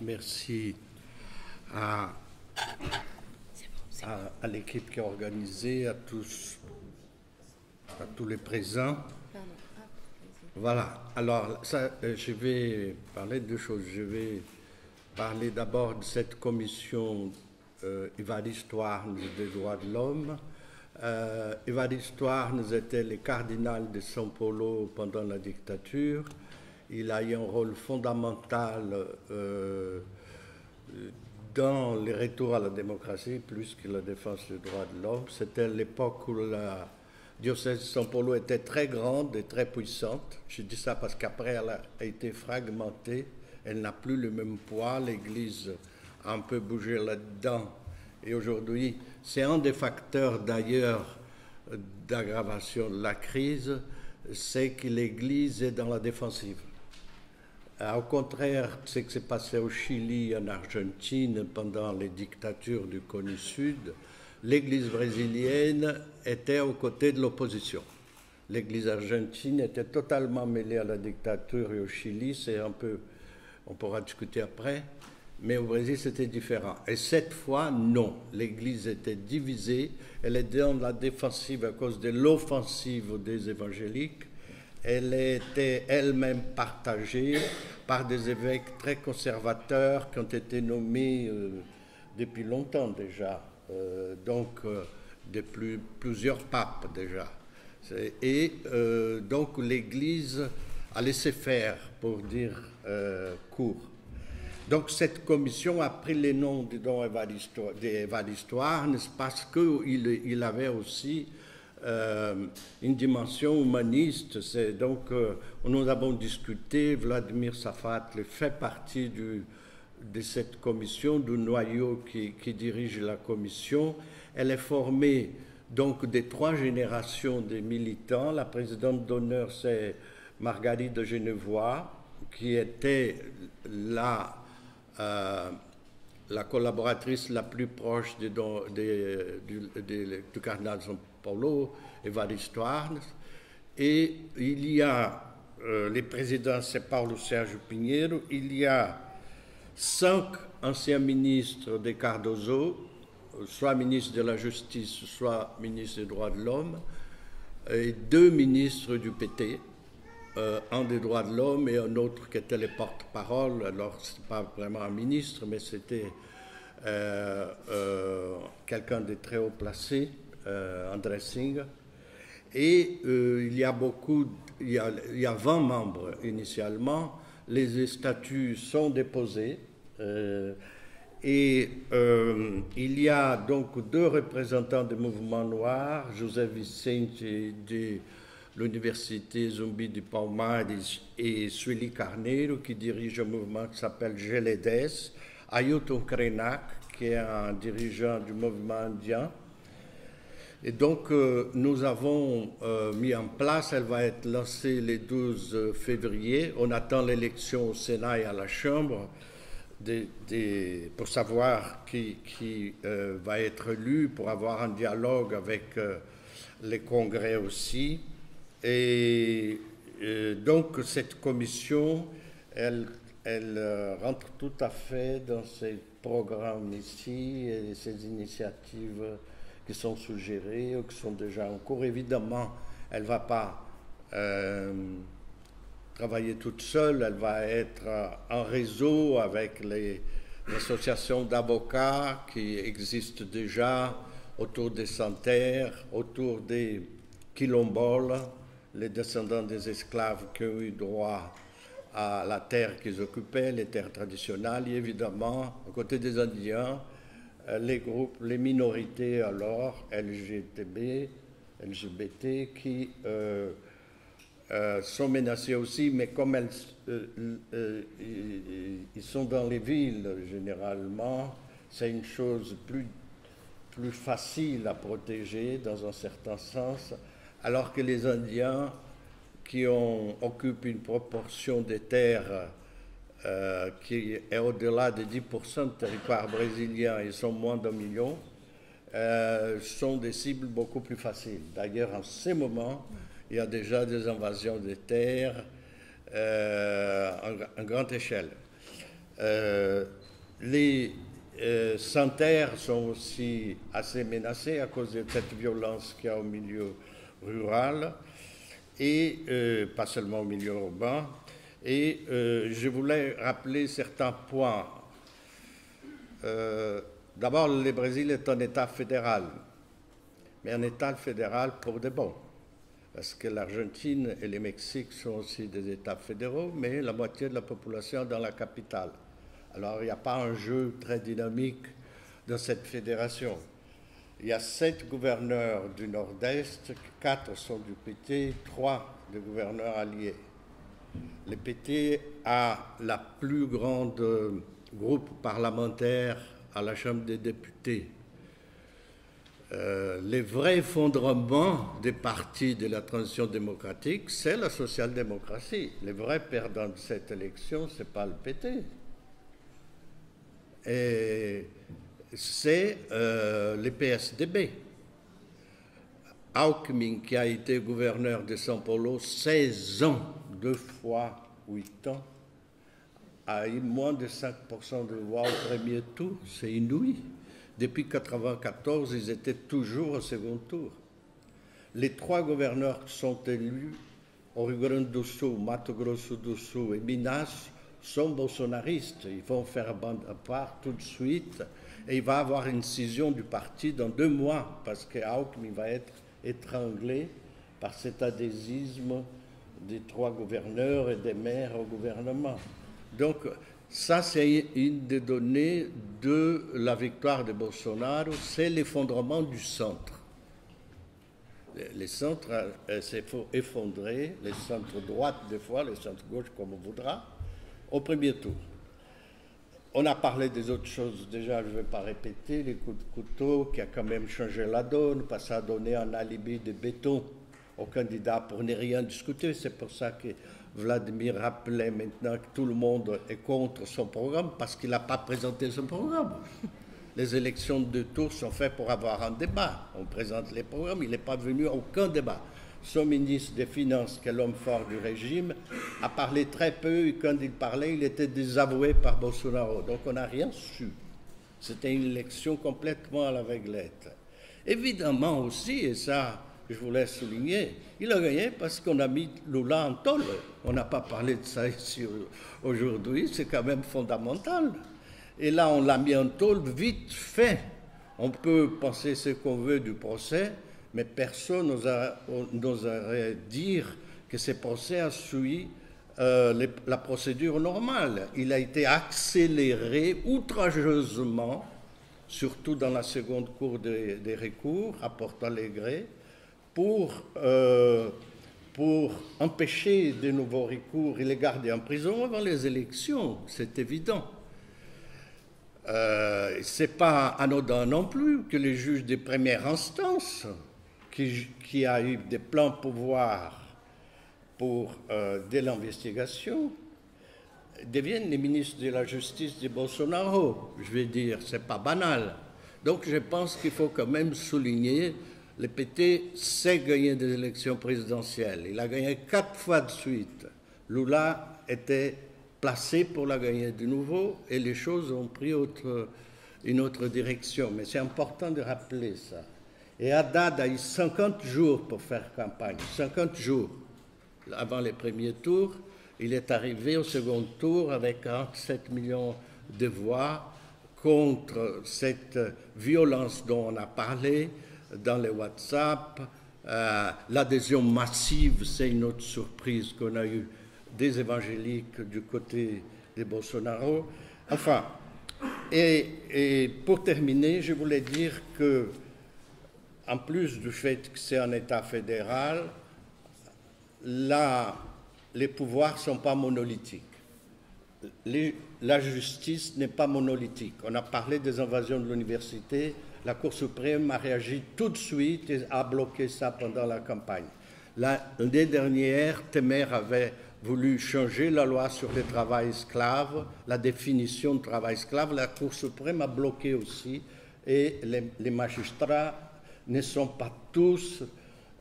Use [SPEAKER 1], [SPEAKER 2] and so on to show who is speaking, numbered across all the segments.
[SPEAKER 1] Merci à, à l'équipe qui a organisé, à tous les présents. Voilà, alors ça, je vais parler de deux choses. Je vais parler d'abord de cette commission Evaristo Arnes des droits de l'homme. Evaristo Arnes était le cardinal de São Paulo pendant la dictature. Il a eu un rôle fondamental dans le retour à la démocratie, plus que la défense des droits de l'homme. C'était l'époque où la diocèse de São Paulo était très grande et très puissante. Je dis ça parce qu'après, elle a été fragmentée. Elle n'a plus le même poids. L'Église a un peu bougé là-dedans. Et aujourd'hui, c'est un des facteurs d'ailleurs d'aggravation de la crise, c'est que l'Église est dans la défensive. Au contraire de ce qui s'est passé au Chili, en Argentine, pendant les dictatures du Conu Sud, l'Église brésilienne était aux côtés de l'opposition. L'Église argentine était totalement mêlée à la dictature et au Chili, c'est un peu, on pourra discuter après, mais au Brésil c'était différent. Et cette fois, non, l'Église était divisée, elle était dans la défensive à cause de l'offensive des évangéliques. Elle était elle-même partagée par des évêques très conservateurs qui ont été nommés depuis longtemps déjà, depuis plusieurs papes déjà. Et donc l'Église a laissé faire, pour dire court. Donc cette commission a pris les noms de Don Evaristo Arnes parce qu'il avait aussi une dimension humaniste. Donc, nous avons discuté, Vladimir Safat fait partie de cette commission, du noyau qui dirige la commission. Elle est formée donc des 3 générations de militants. La présidente d'honneur, c'est Marguerite de Genevois, qui était la collaboratrice la plus proche du cardinal São Paulo, Evaristo Arnes. Et il y a, les présidents, c'est Paulo Sérgio Pinheiro, il y a 5 anciens ministres de Cardoso, soit ministre de la Justice, soit ministre des Droits de l'Homme, et 2 ministres du PT, un des droits de l'homme et un autre qui était le porte-parole. Alors, ce n'est pas vraiment un ministre, mais c'était quelqu'un de très haut placé, André Singh. Et il y a 20 membres initialement. Les statuts sont déposés. Et il y a donc 2 représentants du mouvement noir, José Vicente de l'Université Zumbi de Palmares et Sueli Carneiro, qui dirige un mouvement qui s'appelle Geledes, Ailton Krenak, qui est un dirigeant du mouvement indien. Et donc, nous avons mis en place, elle va être lancée le 12 février. On attend l'élection au Sénat et à la Chambre pour savoir qui va être élu, pour avoir un dialogue avec les congrès aussi. Et donc, cette commission, elle rentre tout à fait dans ces programmes ici et ces initiatives qui sont suggérées ou qui sont déjà en cours. Évidemment, elle ne va pas travailler toute seule, elle va être en réseau avec les associations d'avocats qui existent déjà autour des Santerres, autour des quilomboles, les descendants des esclaves qui ont eu droit à la terre qu'ils occupaient, les terres traditionnelles, et évidemment, à côté des Indiens, les groupes, les minorités alors, LGBT, qui sont menacés aussi, mais comme ils sont dans les villes généralement, c'est une chose plus facile à protéger dans un certain sens, alors que les Indiens qui occupent une proportion des terres qui est au-delà de 10% de territoire brésilien, ils sont moins d'1 million, sont des cibles beaucoup plus faciles. D'ailleurs, en ce moment, il y a déjà des invasions de terres à grande échelle. Les sans-terre sont aussi assez menacés à cause de cette violence qu'il y a au milieu rural et pas seulement au milieu urbain. Et je voulais rappeler certains points. D'abord, le Brésil est un État fédéral, mais un État fédéral pour de bon. Parce que l'Argentine et le Mexique sont aussi des États fédéraux, mais la moitié de la population est dans la capitale. Alors, il n'y a pas un jeu très dynamique dans cette fédération. Il y a 7 gouverneurs du Nord-Est, 4 sont du PT, 3 des gouverneurs alliés. Le PT a la plus grande groupe parlementaire à la Chambre des députés. Le vrai effondrement des partis de la transition démocratique, c'est la social-démocratie. Les vrais perdants de cette élection, ce n'est pas le PT. Et c'est le PSDB. Alckmin, qui a été gouverneur de São Paulo 16 ans, 2 fois 8 ans, a eu moins de 5% de voix au premier tour. C'est inouï. Depuis 1994, ils étaient toujours au second tour. Les 3 gouverneurs qui sont élus, au Rio Grande do Sul, Mato Grosso do Sul et Minas, sont bolsonaristes. Ils vont faire bande à part tout de suite et il va y avoir une scission du parti dans 2 mois parce que Alckmin va être étranglé par cet adhésisme des 3 gouverneurs et des maires au gouvernement. Donc, ça, c'est une des données de la victoire de Bolsonaro, c'est l'effondrement du centre. Les centres s'est effondré, les centres droite des fois, les centres gauche comme on voudra, au premier tour. On a parlé des autres choses déjà, je ne vais pas répéter, les coups de couteau qui a quand même changé la donne, parce que ça a donné un alibi de béton au candidat pour ne rien discuter. C'est pour ça que Vladimir rappelait maintenant que tout le monde est contre son programme, parce qu'il n'a pas présenté son programme. Les élections de 2 tours sont faites pour avoir un débat. On présente les programmes, il n'est pas venu à aucun débat. Son ministre des Finances, qui est l'homme fort du régime, a parlé très peu et quand il parlait, il était désavoué par Bolsonaro. Donc on n'a rien su. C'était une élection complètement à l'aveuglette. Évidemment aussi, et ça je voulais souligner, il a gagné parce qu'on a mis Lula en tôle. On n'a pas parlé de ça ici aujourd'hui, c'est quand même fondamental. Et là, on l'a mis en tôle vite fait. On peut penser ce qu'on veut du procès, mais personne n'oserait dire que ce procès a suivi la procédure normale. Il a été accéléré outrageusement, surtout dans la seconde cour des recours, à Porto Alegre, pour empêcher de nouveaux recours et les garder en prison avant les élections, c'est évident. Ce n'est pas anodin non plus que les juges de première instance, qui a eu des plans pouvoir pour de l'investigation, deviennent les ministres de la Justice de Bolsonaro. Je vais dire, ce n'est pas banal. Donc je pense qu'il faut quand même souligner, le PT sait gagner des élections présidentielles. Il a gagné 4 fois de suite. Lula était placé pour la gagner de nouveau et les choses ont pris une autre direction. Mais c'est important de rappeler ça. Et Haddad a eu 50 jours pour faire campagne, 50 jours avant les premiers tours. Il est arrivé au second tour avec 47 millions de voix contre cette violence dont on a parlé dans les WhatsApp. L'adhésion massive, c'est une autre surprise qu'on a eue des évangéliques du côté de Bolsonaro. Enfin, et pour terminer, je voulais dire que, en plus du fait que c'est un État fédéral, les pouvoirs ne sont pas monolithiques. La justice n'est pas monolithique. On a parlé des invasions de l'université. La Cour suprême a réagi tout de suite et a bloqué ça pendant la campagne. L'année dernière, Temer avait voulu changer la loi sur le travail esclave, la définition de travail esclave. La Cour suprême a bloqué aussi et les magistrats ne sont pas tous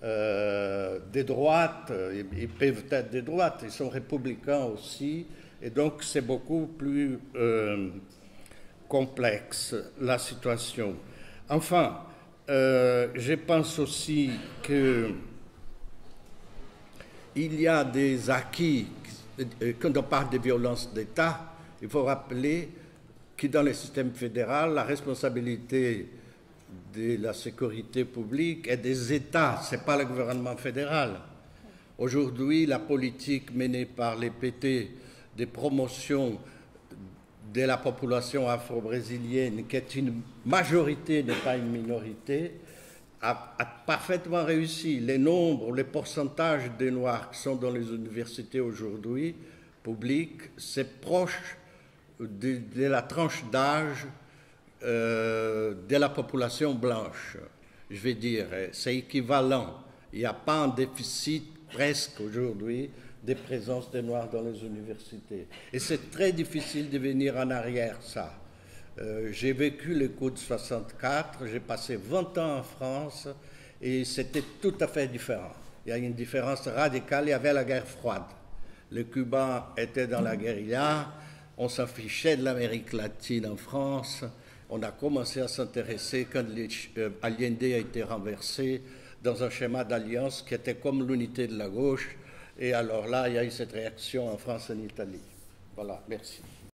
[SPEAKER 1] des droites, ils peuvent être des droites, ils sont républicains aussi Et donc, c'est beaucoup plus complexe, la situation. Enfin, je pense aussi qu'il y a des acquis. Quand on parle de violence d'État, il faut rappeler que dans le système fédéral, la responsabilité de la sécurité publique est des États, ce n'est pas le gouvernement fédéral. Aujourd'hui, la politique menée par les PT de promotion de la population afro-brésilienne, qui est une majorité, n'est pas une minorité, a parfaitement réussi. Les nombres, les pourcentages des Noirs qui sont dans les universités aujourd'hui publiques, c'est proche de la tranche d'âge de la population blanche. Je vais dire, c'est équivalent. Il n'y a pas un déficit presque aujourd'hui de présence des Noirs dans les universités. Et c'est très difficile de venir en arrière, ça. J'ai vécu le coup de 64, j'ai passé 20 ans en France et c'était tout à fait différent. Il y a une différence radicale, il y avait la guerre froide. Les Cubains étaient dans la guérilla, on s'en fichait de l'Amérique latine en France, on a commencé à s'intéresser quand Allende a été renversé dans un schéma d'alliance qui était comme l'unité de la gauche. Et alors là, il y a eu cette réaction en France et en Italie. Voilà, merci.